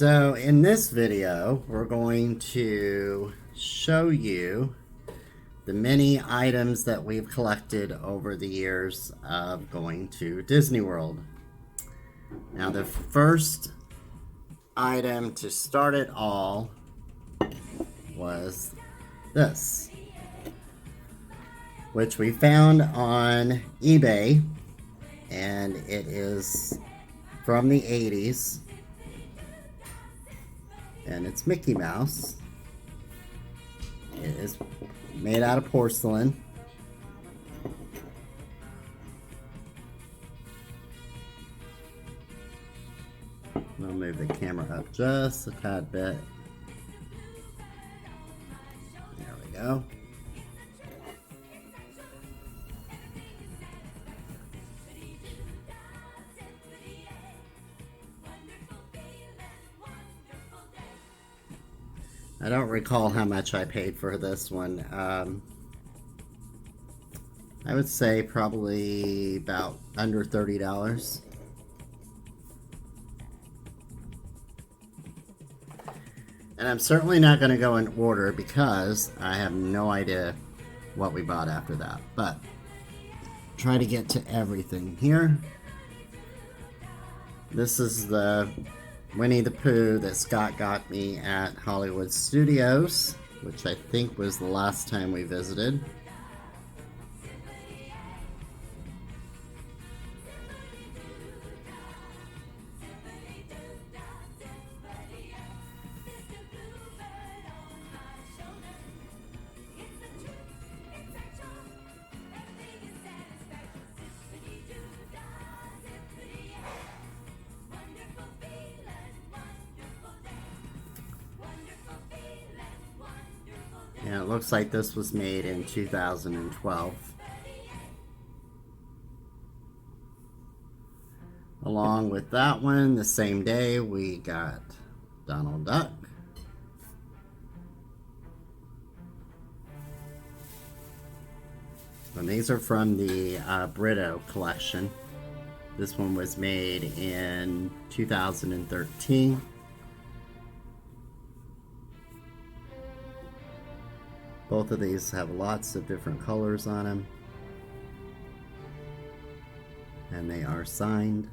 So in this video, we're going to show you the many items that we've collected over the years of going to Disney World. Now the first item to start it all was this, which we found on eBay, and it is from the 80s. And it's Mickey Mouse. It is made out of porcelain. I'll move the camera up just a tad bit. There we go. I don't recall how much I paid for this one. I would say probably about under $30. And I'm certainly not going to go in order because I have no idea what we bought after that. But try to get to everything here. This is the Winnie the Pooh that Scott got me at Hollywood Studios, which I think was the last time we visited. And it looks like this was made in 2012. Along with that one, the same day, we got Donald Duck. And these are from the Brito collection. This one was made in 2013. Both of these have lots of different colors on them, and they are signed.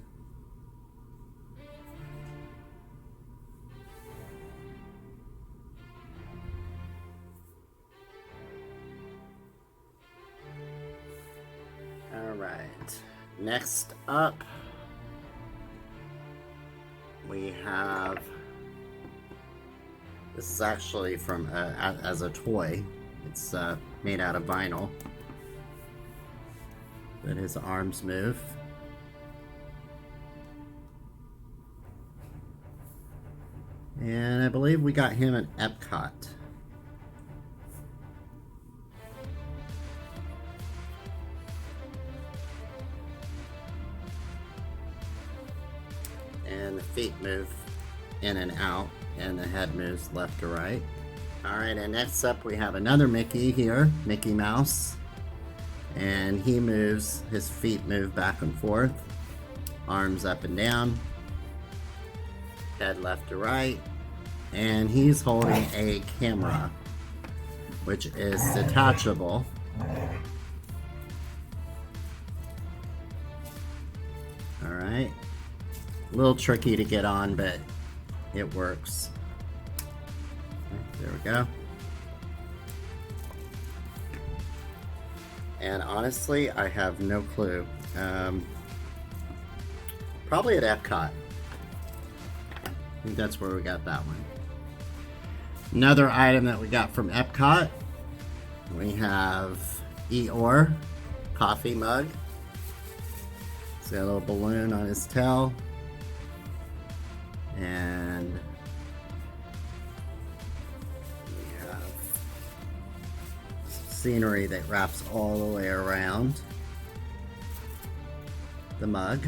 All right, next up we have, this is actually from as a toy. It's made out of vinyl, but his arms move. And I believe we got him at Epcot. And the feet move in and out, and the head moves left to right. Alright, and next up we have another Mickey here, Mickey Mouse. And he moves, his feet move back and forth, arms up and down, head left to right, and he's holding a camera, which is detachable. Alright, a little tricky to get on, but it works. There we go. And honestly, I have no clue. Probably at Epcot. I think that's where we got that one. Another item that we got from Epcot, we have Eeyore coffee mug. He's got a little balloon on his tail. And scenery that wraps all the way around the mug.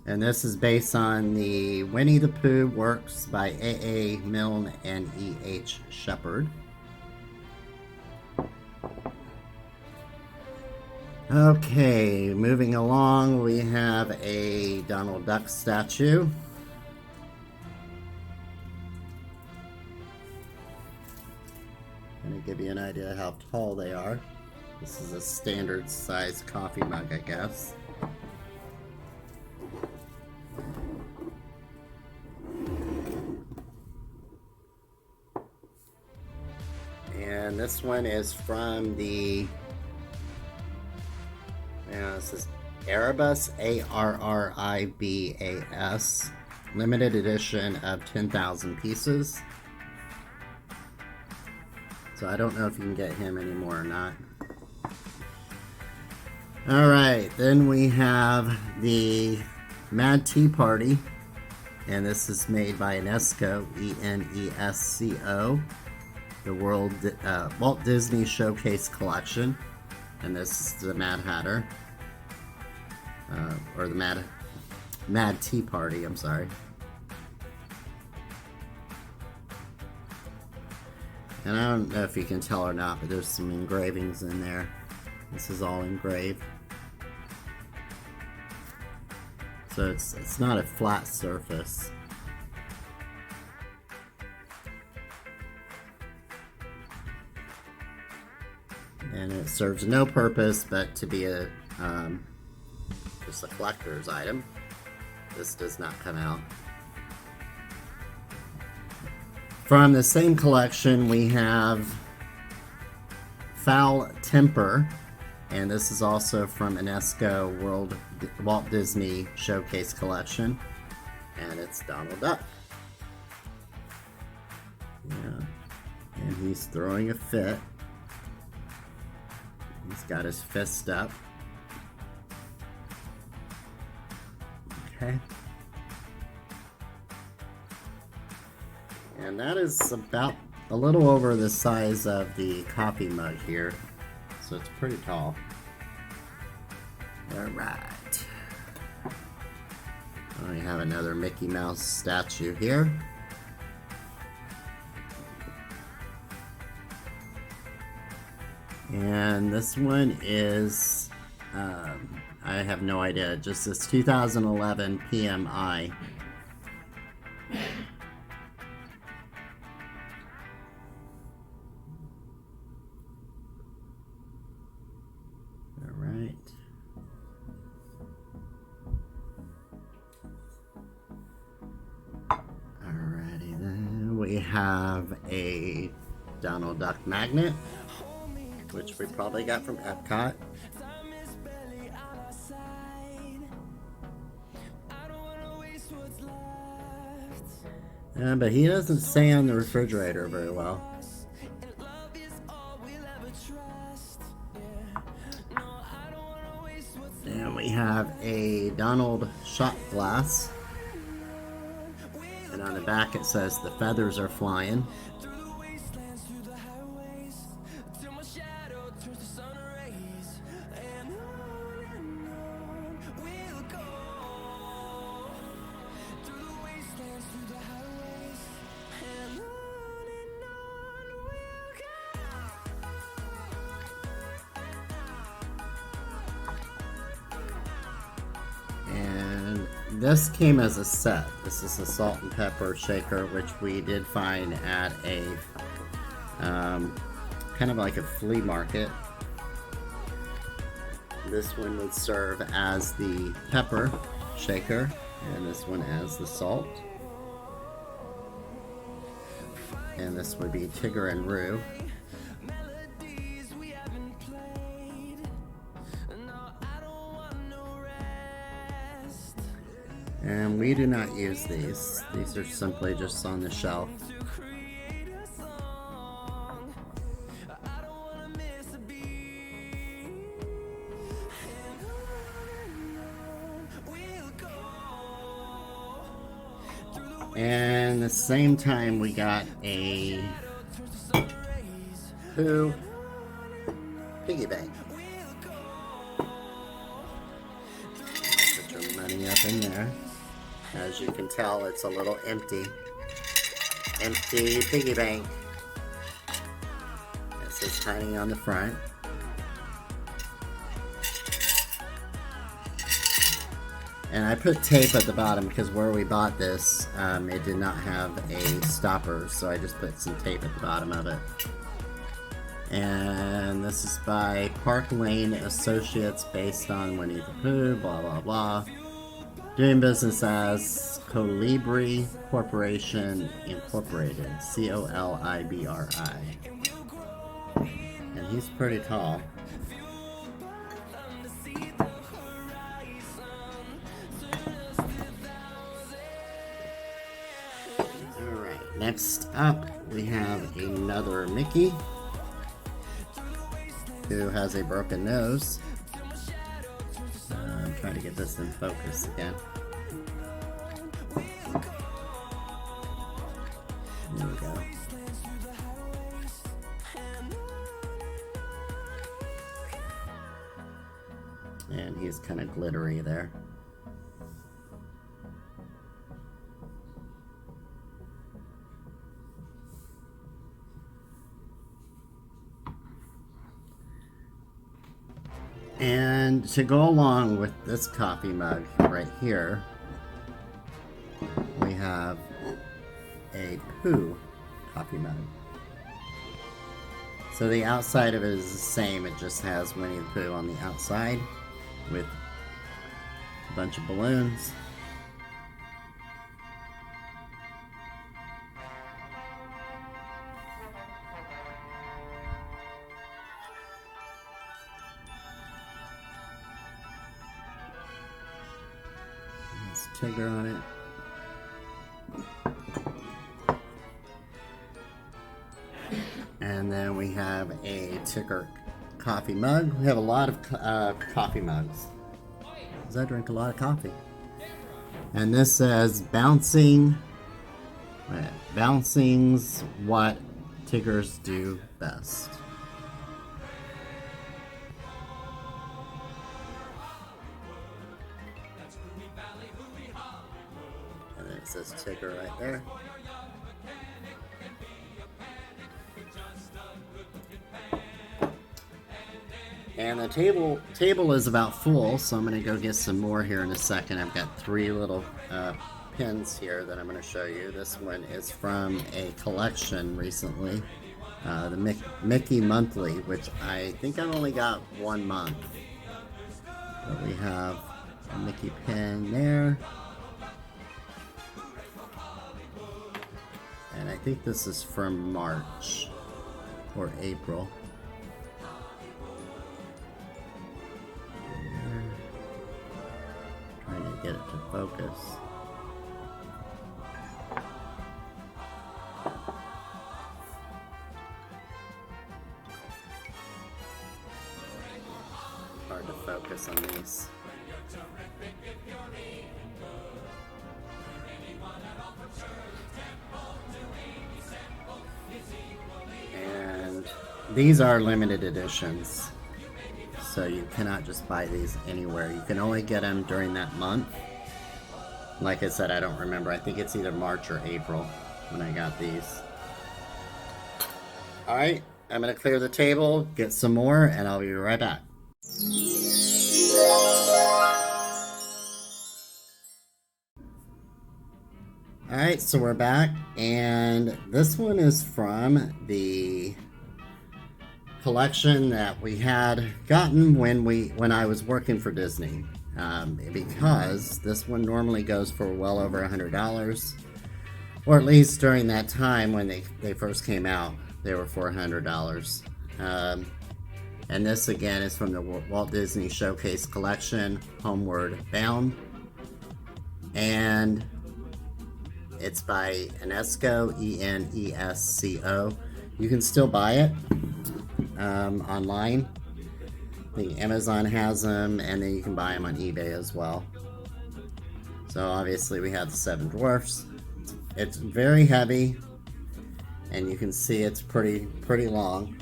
And this is based on the Winnie the Pooh works by A.A. Milne and E.H. Shepard. Okay, moving along, we have a Donald Duck statue. Going to give you an idea how tall they are. This is a standard size coffee mug, I guess. And this one is from the, this is Arribas, Arribas, limited edition of 10,000 pieces. So I don't know if you can get him anymore or not. Alright, then we have the Mad Tea Party. And this is made by Enesco, E-N-E-S-C-O. The Walt Disney Showcase Collection. And this is the Mad Hatter. Or the Mad Tea Party, I'm sorry. And I don't know if you can tell or not, but there's some engravings in there. This is all engraved. So it's not a flat surface. And it serves no purpose but to be a just a collector's item. This does not come out. From the same collection, we have Foul Temper, and this is also from Enesco Walt Disney Showcase Collection, and it's Donald Duck. Yeah, and he's throwing a fit. He's got his fist up. Okay. And that is about a little over the size of the coffee mug here. So it's pretty tall. Alright. We have another Mickey Mouse statue here. And this one is, I have no idea, just this 2011 PMI. Alright. Alrighty then, we have a Donald Duck magnet, which we probably got from Epcot. But he doesn't stay on the refrigerator very well. And we have a Donald shot glass. And on the back it says the feathers are flying. This came as a set. This is a salt and pepper shaker, which we did find at a kind of like a flea market. This one would serve as the pepper shaker, and this one as the salt. And this would be Tigger and Roo. And we do not use these. These are simply just on the shelf. And at the same time we got a Who piggy bank. Put your money up in there. As you can tell, it's a little empty. Empty piggy bank. This is tiny on the front. And I put tape at the bottom because where we bought this, it did not have a stopper, so I just put some tape at the bottom of it. And this is by Park Lane Associates, based on Winnie the Pooh, blah blah blah. Doing business as Colibri Corporation Incorporated, C-O-L-I-B-R-I. And he's pretty tall. Alright, next up we have another Mickey who has a broken nose. I'm trying to get this in focus again. There we go. And he's kind of glittery there. And to go along with this coffee mug right here, we have a Pooh coffee mug. So the outside of it is the same, it just has Winnie the Pooh on the outside with a bunch of balloons. There's Tigger on it. And then we have a Tigger coffee mug. We have a lot of coffee mugs, because I drink a lot of coffee. And this says bouncing's what Tiggers do best. And then it says Tigger right there. And the table is about full, so I'm going to go get some more here in a second. I've got 3 little pins here that I'm going to show you. This one is from a collection recently, the Mickey Monthly, which I think I've only got 1 month. But we have a Mickey pin there. And I think this is from March or April. Trying to get it to focus. Hard to focus on these. And these are limited editions, so you cannot just buy these anywhere. You can only get them during that month. Like I said, I don't remember. I think it's either March or April when I got these. Alright, I'm going to clear the table, get some more, and I'll be right back. Alright, so we're back, and this one is from the collection that we had gotten when I was working for Disney, because this one normally goes for well over $100, or at least during that time when they first came out, they were $400. And this again is from the Walt Disney Showcase Collection, Homeward Bound, and it's by Enesco, E-N-E-S-C-O. You can still buy it online. I think Amazon has them, and then you can buy them on eBay as well. So obviously we have the 7 Dwarfs. It's very heavy, and you can see it's pretty long.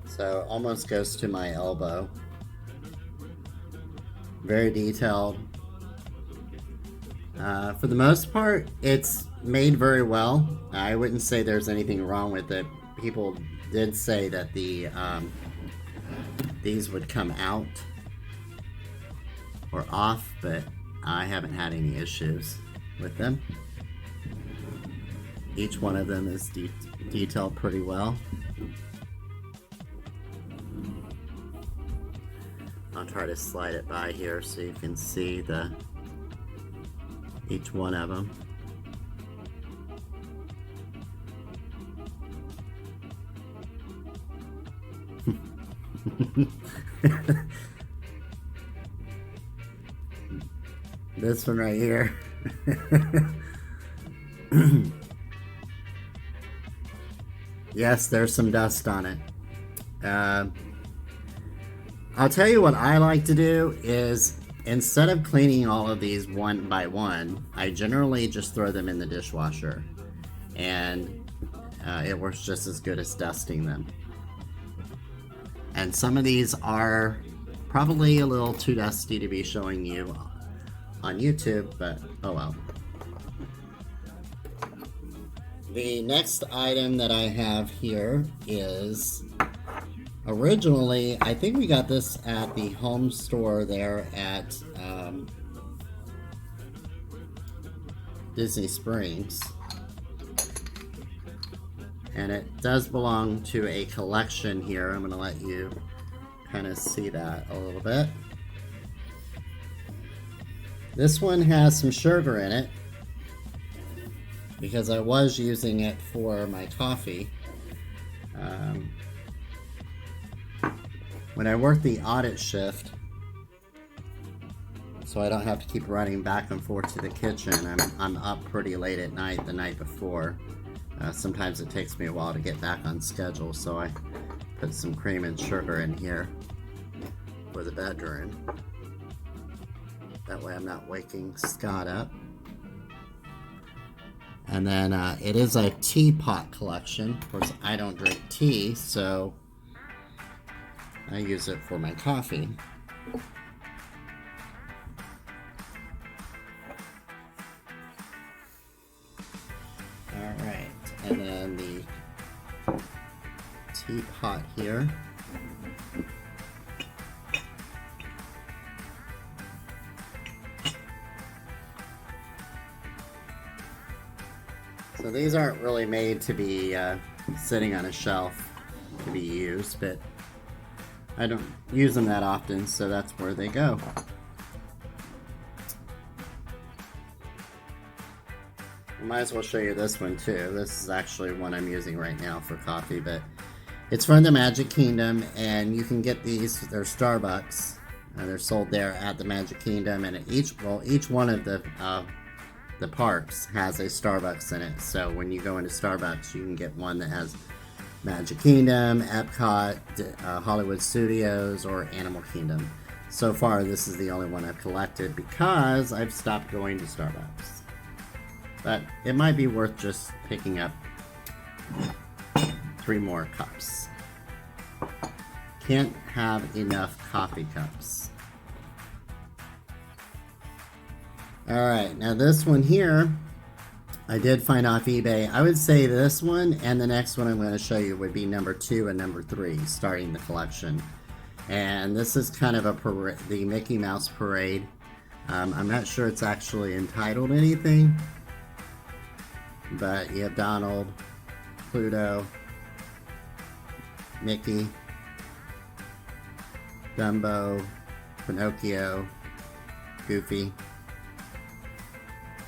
So it almost goes to my elbow. Very detailed. For the most part, it's made very well. I wouldn't say there's anything wrong with it. People did say that these would come out or off, but I haven't had any issues with them. Each one of them is detailed pretty well. I'll try to slide it by here so you can see each one of them. This one right here. Yes, there's some dust on it. I'll tell you what I like to do is, instead of cleaning all of these one by one, I generally just throw them in the dishwasher, and it works just as good as dusting them. And some of these are probably a little too dusty to be showing you on YouTube, but oh well. The next item that I have here is, originally, I think we got this at the home store there at Disney Springs. And it does belong to a collection here. I'm going to let you kind of see that a little bit. This one has some sugar in it because I was using it for my coffee. When I work the audit shift, so I don't have to keep running back and forth to the kitchen, I'm up pretty late at night the night before. Sometimes it takes me a while to get back on schedule, so I put some cream and sugar in here for the bedroom. That way I'm not waking Scott up. And then it is a teapot collection. Of course, I don't drink tea, so I use it for my coffee. Alright, and then the teapot here. So these aren't really made to be sitting on a shelf to be used, but I don't use them that often, so that's where they go. I might as well show you this one too. This is actually one I'm using right now for coffee, but it's from the Magic Kingdom, and you can get these. They're Starbucks. They're sold there at the Magic Kingdom, and each one of the parks has a Starbucks in it. So when you go into Starbucks, you can get one that has Magic Kingdom, Epcot, Hollywood Studios, or Animal Kingdom. So far, this is the only one I've collected because I've stopped going to Starbucks. But it might be worth just picking up 3 more cups. Can't have enough coffee cups. Alright, now this one here, I did find off eBay. I would say this one and the next one I'm going to show you would be number 2 and number 3, starting the collection. And this is kind of the Mickey Mouse Parade. I'm not sure it's actually entitled anything, but you have Donald, Pluto, Mickey, Dumbo, Pinocchio, Goofy.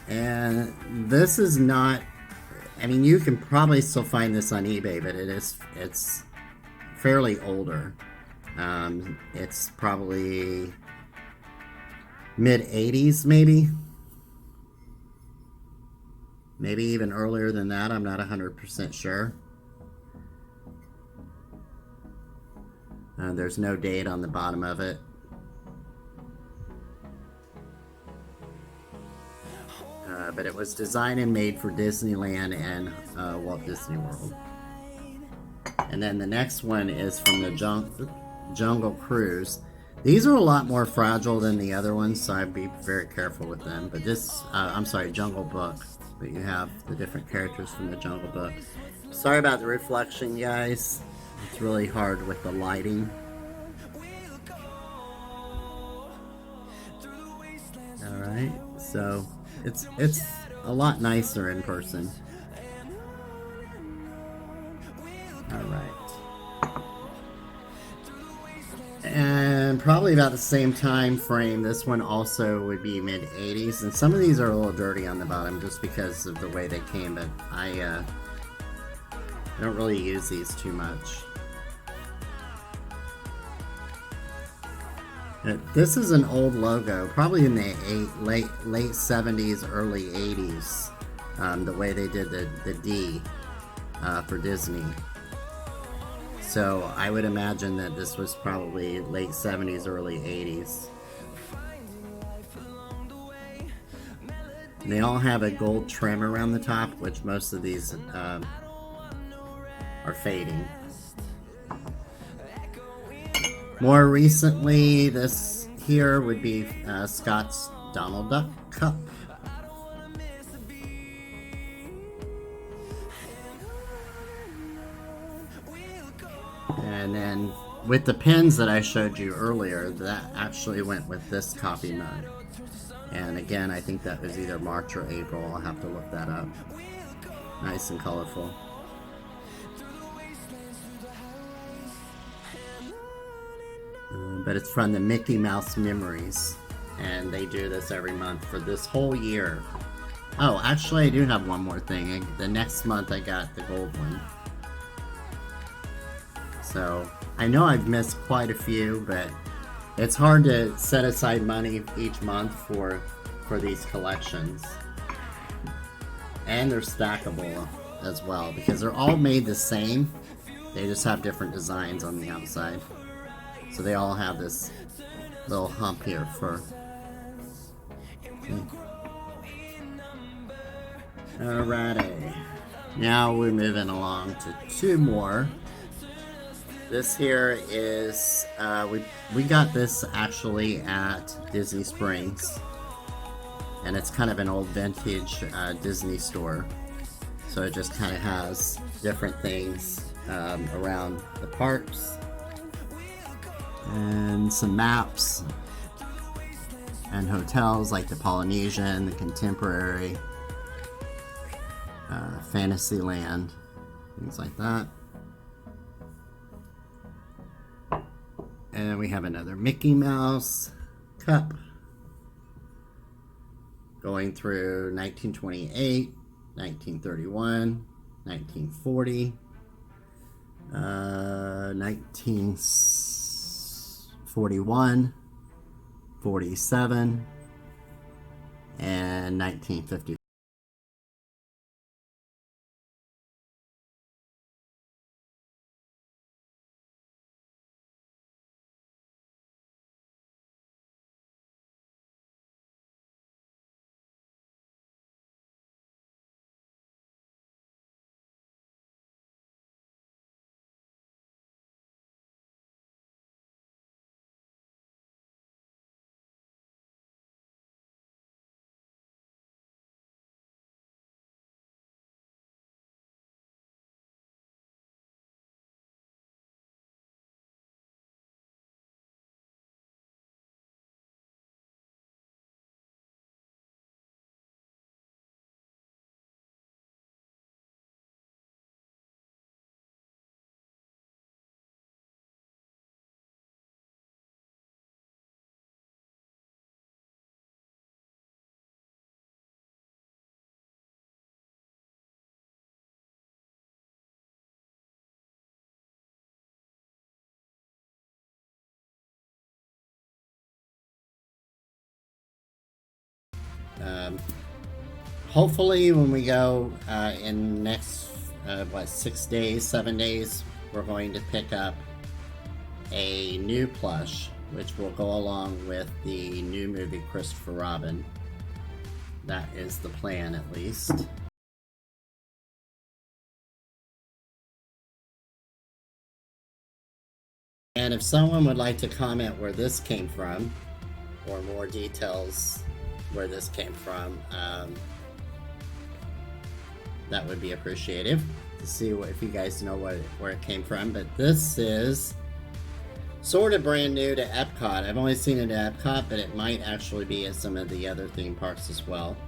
And this is not, I mean, you can probably still find this on eBay, but it's fairly older. It's probably mid-80s maybe even earlier than that. I'm not 100% sure. There's no date on the bottom of it. But it was designed and made for Disneyland and Walt Disney World. And then the next one is from the Jungle Cruise. These are a lot more fragile than the other ones, so I'd be very careful with them. But this, I'm sorry, Jungle Book. But you have the different characters from the Jungle Book. Sorry about the reflection, guys. It's really hard with the lighting. Alright, so it's a lot nicer in person. Alright. And probably about the same time frame, this one also would be mid-80s. And some of these are a little dirty on the bottom just because of the way they came, but I don't really use these too much. This is an old logo, probably in the late 70s, early 80s. The way they did the D for Disney. So I would imagine that this was probably late 70s, early 80s. And they all have a gold trim around the top, which most of these are fading. More recently, this here would be Scott's Donald Duck Cup. And then with the pins that I showed you earlier, that actually went with this coffee mug. And again, I think that was either March or April. I'll have to look that up. Nice and colorful. But it's from the Mickey Mouse Memories, and they do this every month for this whole year. Oh, actually I do have one more thing. The next month I got the gold one. So I know I've missed quite a few, but it's hard to set aside money each month for these collections. And they're stackable as well, because they're all made the same. They just have different designs on the outside. So they all have this little hump here for... Alrighty. Now we're moving along to two more. This here is... we got this actually at Disney Springs. And it's kind of an old vintage Disney store. So it just kind of has different things around the parks. And some maps and hotels like the Polynesian, the Contemporary, Fantasyland, things like that. And we have another Mickey Mouse cup going through 1928, 1931, 1940, 1941, 47, and 1950. Hopefully when we go in next 7 days, we're going to pick up a new plush, which will go along with the new movie Christopher Robin. That is the plan, at least. And if someone would like to comment where this came from, or more details where this came from, that would be appreciative to see if you guys know where it came from. But this is sort of brand new to Epcot. I've only seen it at Epcot, but it might actually be at some of the other theme parks as well.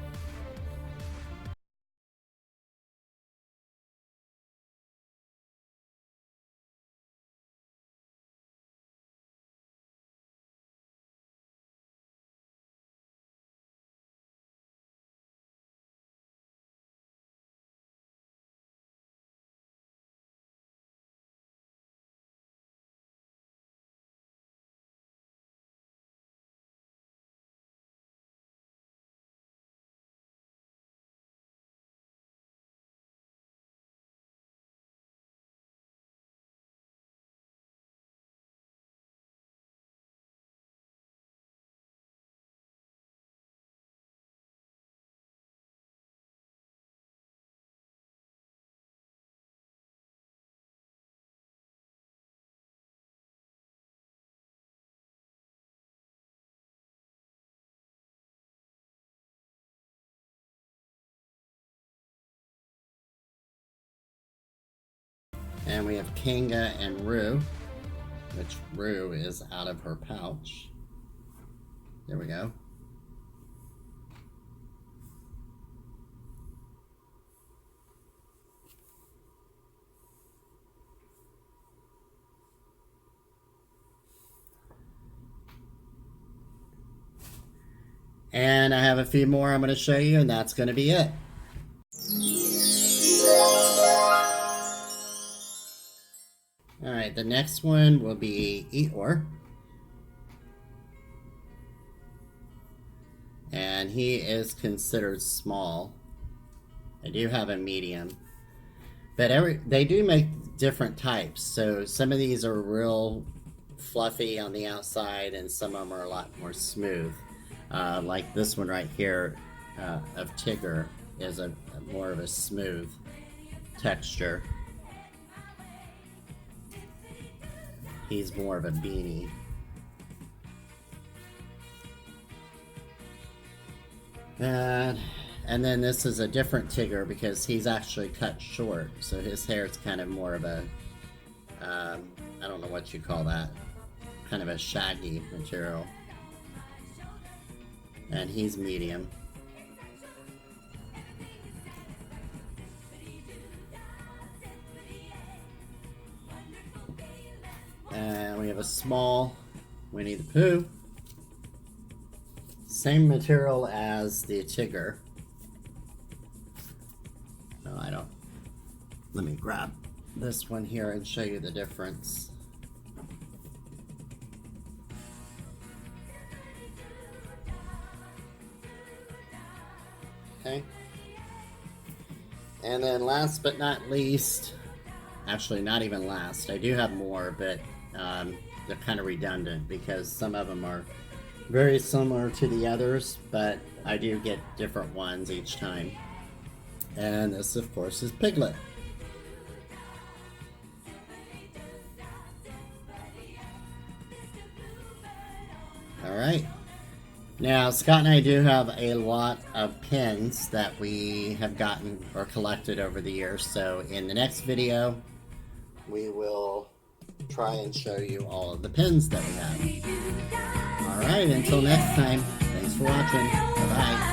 And we have Kanga and Rue, which Rue is out of her pouch. There we go. And I have a few more I'm going to show you, and that's going to be it. Alright, the next one will be Eeyore. And he is considered small. I do have a medium. But they do make different types. So some of these are real fluffy on the outside, and some of them are a lot more smooth. Like this one right here of Tigger is a more of a smooth texture. He's more of a beanie. And then this is a different Tigger because he's actually cut short, so his hair is kind of more of a, I don't know what you call that, kind of a shaggy material. And he's medium. And we have a small Winnie the Pooh. Same material as the Tigger. No, I don't. Let me grab this one here and show you the difference. Okay. And then last but not least, actually not even last, I do have more, but they're kind of redundant because some of them are very similar to the others, but I do get different ones each time. And this, of course, is Piglet. Alright. Now, Scott and I do have a lot of pins that we have gotten or collected over the years, so in the next video, we will try and show you all of the pins that we have. Alright, until next time, thanks for watching. Bye-bye.